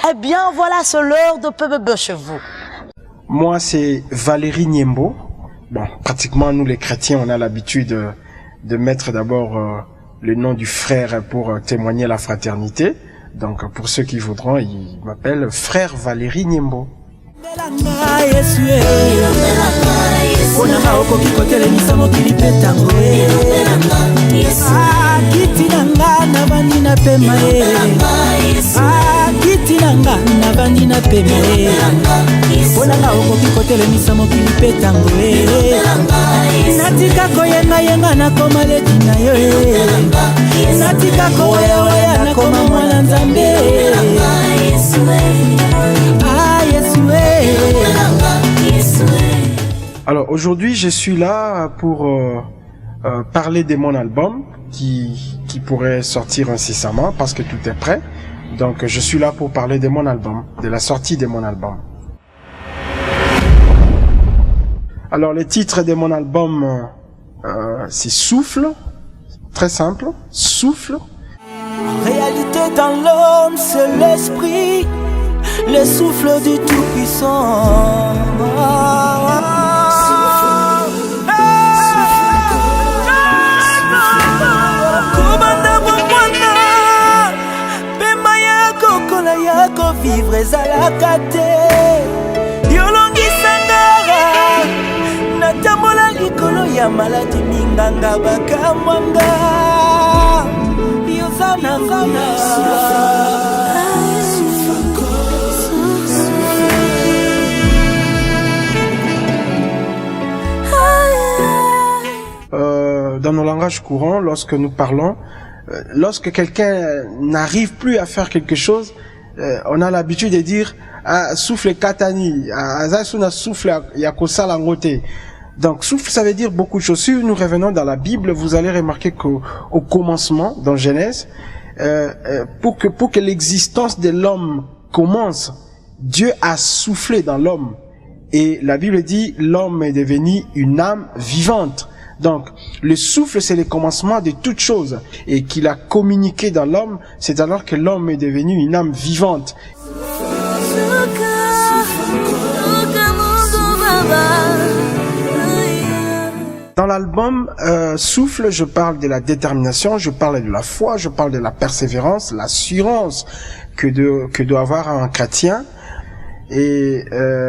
Eh bien, voilà, c'est l'heure de PBB chez vous. Moi, c'est Valérie Niembo. Bon, pratiquement, nous les chrétiens, on a l'habitude de mettre d'abord le nom du frère pour témoigner la fraternité. Donc, pour ceux qui voudront, ils m'appellent frère Valérie Niembo. Alors aujourd'hui, je suis là pour parler de mon album qui pourrait sortir incessamment parce que tout est prêt. Donc je suis là pour parler de mon album, de la sortie de mon album. Alors le titre de mon album, c'est Souffle, très simple, Souffle. Réalité dans l'homme, c'est l'esprit, le souffle du Tout-Puissant. Vivre ezalaka te yolongisa ngara natambola likolo ya maladi minganga bakamwanga yozananga. Dans nos langages courants, lorsque nous parlons, lorsque quelqu'un n'arrive plus à faire quelque chose, on a l'habitude de dire souffle katani, azasuna souffle yakosala ngote. Donc souffle, ça veut dire beaucoup de choses. Si nous revenons dans la Bible, vous allez remarquer qu'au commencement, dans Genèse, pour que l'existence de l'homme commence, Dieu a soufflé dans l'homme. Et la Bible dit l'homme est devenu une âme vivante. Donc, le souffle, c'est le commencement de toute chose. Et qu'il a communiqué dans l'homme, c'est alors que l'homme est devenu une âme vivante. Dans l'album Souffle, je parle de la détermination, je parle de la foi, je parle de la persévérance, l'assurance que doit avoir un chrétien. Et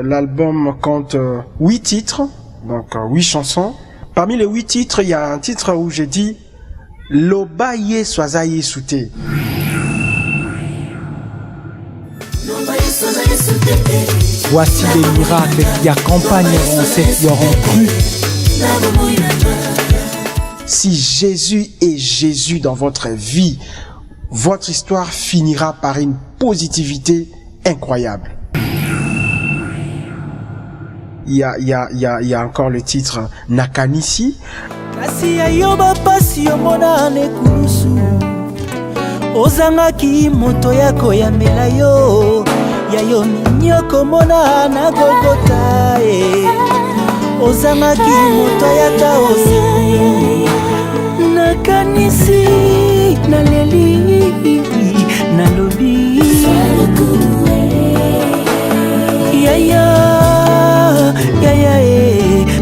l'album compte 8 titres, donc 8 chansons. Parmi les 8 titres, il y a un titre où j'ai dit Loba ye swaza ye soute. Voici les miracles qui accompagneront ceux qui auront cru. Si Jésus est Jésus dans votre vie, votre histoire finira par une positivité incroyable. Il y a encore le titre Nakanisi. Ozangaki moto yako ya melayo yayo minyoko mona na gogota ozangaki moto ya taosi nakanisi na leli na lobi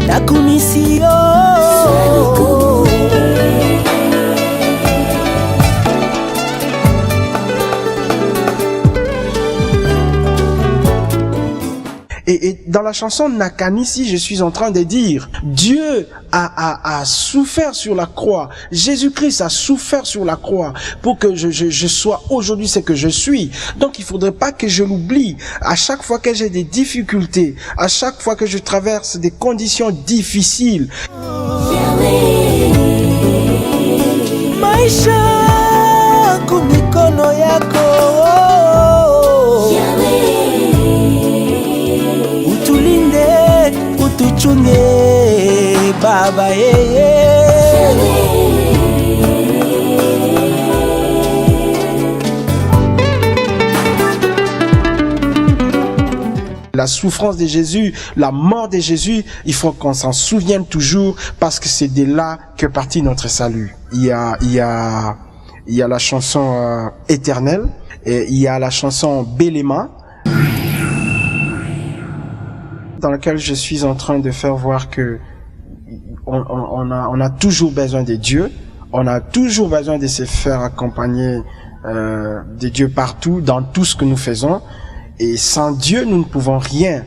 nakumisio. Et dans la chanson Nakanisi, je suis en train de dire, Dieu a souffert sur la croix. Jésus-Christ a souffert sur la croix pour que je sois aujourd'hui ce que je suis. Donc il faudrait pas que je l'oublie. À chaque fois que j'ai des difficultés, à chaque fois que je traverse des conditions difficiles. Maisha kumikono yako. Utuchunge baba La souffrance de Jésus, la mort de Jésus, il faut qu'on s'en souvienne toujours parce que c'est de là que partit notre salut. Il y a la chanson Éternelle. Et il y a la chanson Belema, dans laquelle je suis en train de faire voir que on a toujours besoin de Dieu, on a toujours besoin de se faire accompagner de Dieu partout, dans tout ce que nous faisons, et sans Dieu nous ne pouvons rien.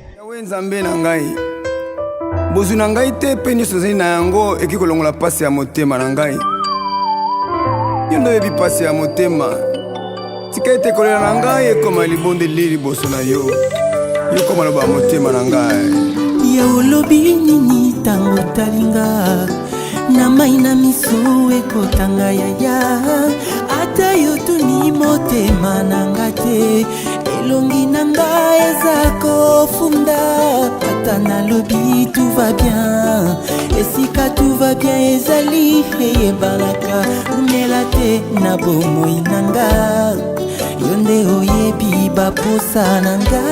Ya olobi nini tango talinga na maina miso ekotanga yaya ata yo tuni motema nanga te elongi nanga eza kofunda ata nalobi tout va bien esika tout va bien ezali eyebalaka umela te na bomoi nanga yonde oyebi baposa nanga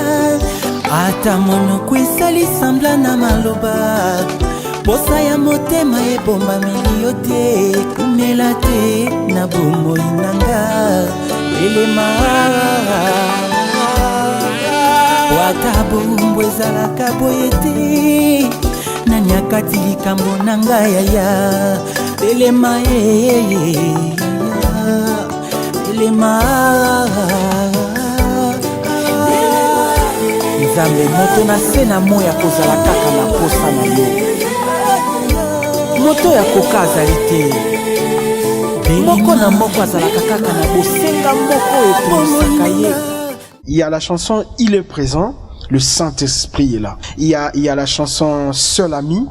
ata monoko esali sambla na maloba posa ya motema ebomba milio te kumela te na bomoi nanga elema wata bombo ezalaka boye te nani akati likambo nanga yaya elema elema Nzambe moto na se na moya kozala kaka na posa na yo moto ya koka azali te moko na moko azalaka kaka na bosenga moko epolisaka ye. Il y a la chanson Il est présent, le Saint-Esprit est là. Il y a la chanson Seul ami.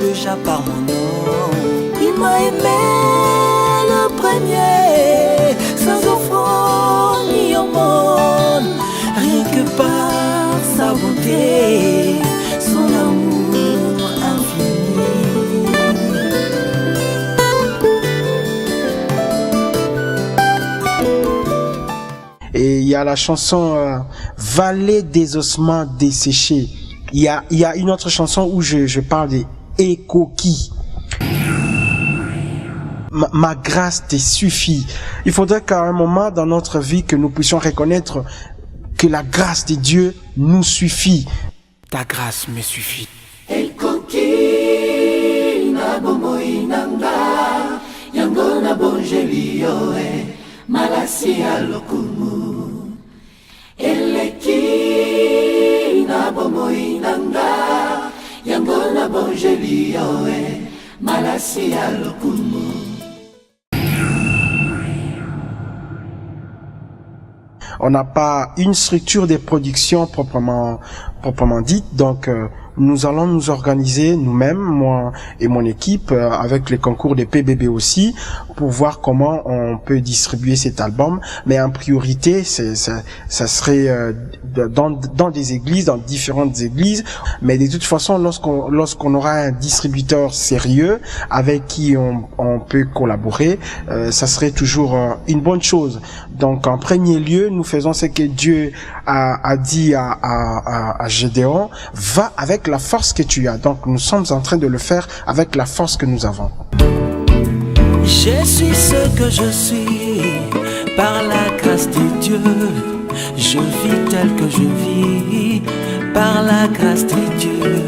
Déjà par mon nom, il m'a aimé le premier, sans offrande ni aumône, rien que par sa bonté, son amour infini. Et il y a la chanson Vallée des ossements desséchés. Il y a une autre chanson où je parle des écoquilles. Ma grâce te suffit. Il faudrait qu'à un moment dans notre vie que nous puissions reconnaître que la grâce de Dieu nous suffit. Ta grâce me suffit. On n'a pas une structure de production proprement dite, donc nous allons nous organiser nous-mêmes, moi et mon équipe, avec les concours des PBB aussi, pour voir comment on peut distribuer cet album. Mais en priorité, ça serait dans des églises, dans différentes églises. Mais de toute façon, lorsqu'on aura un distributeur sérieux avec qui on peut collaborer, ça serait toujours une bonne chose. Donc, en premier lieu, nous faisons ce que Dieu a dit à Gédéon, va avec la force que tu as. Donc nous sommes en train de le faire avec la force que nous avons. Je suis ce que je suis par la grâce de Dieu. Je vis tel que je vis par la grâce de Dieu.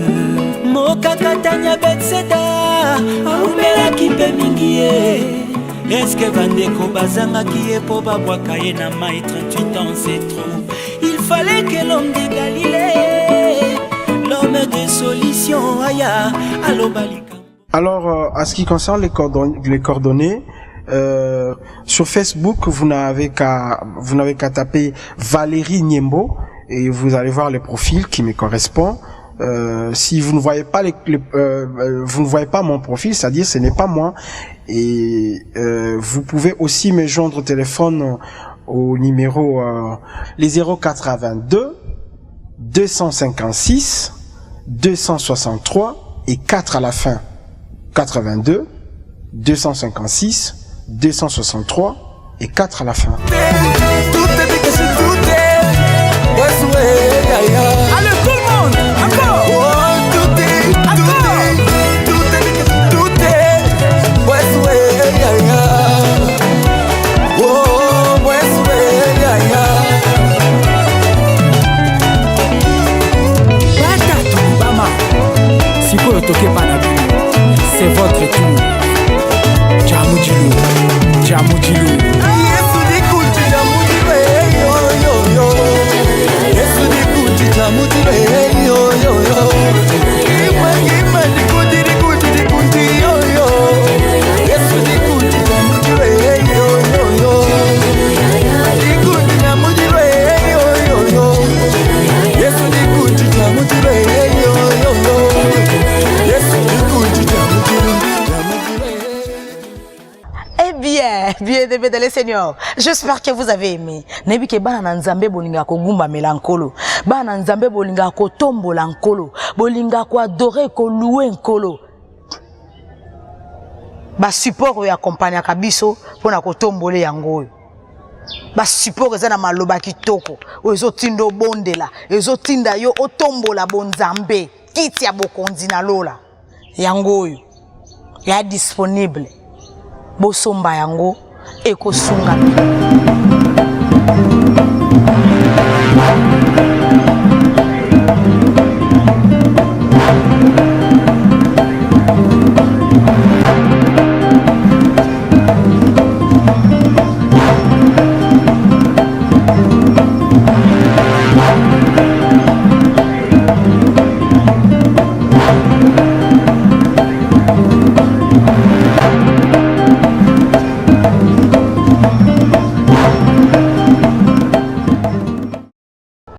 Mokakatanya betseda aumela kipe mingie. Est-ce que bandeko bazanga qui est pour babwaka ye na mai 38 ans c'est trop. Il fallait que l'homme de Galilée, l'homme de solution, aya, alobalika. Alors, à ce qui concerne les coordonnées, sur Facebook, vous n'avez qu'à taper Valérie Niembo et vous allez voir les profils qui me correspondent. Si vous ne voyez pas vous ne voyez pas mon profil, c'est-à-dire ce n'est pas moi. Et vous pouvez aussi me joindre au téléphone au numéro les 082 256 263 et 4 à la fin. 82 256 263 et 4 à la fin. Allez tout le monde, encore. C'est votre tour. Jamujilou, Jamujilou. Bien aimé dans le Seigneur, j'espère que vous avez aimé. Nebi ke bana na nzambe bolinga ko gumba melankolo, bana nzambe bolinga ko tombola nkolo, bolinga ko adorer ko louer nkolo. Ba support ya accompagner kabiso pona ko tombole yango. Ba support eza na maloba kitoko, ozo tindo bondela, ezo tinda yo otombola bonzambe, kiti ya bokonzi na lola. Yango ya disponible. Bosomba yango ekosunga.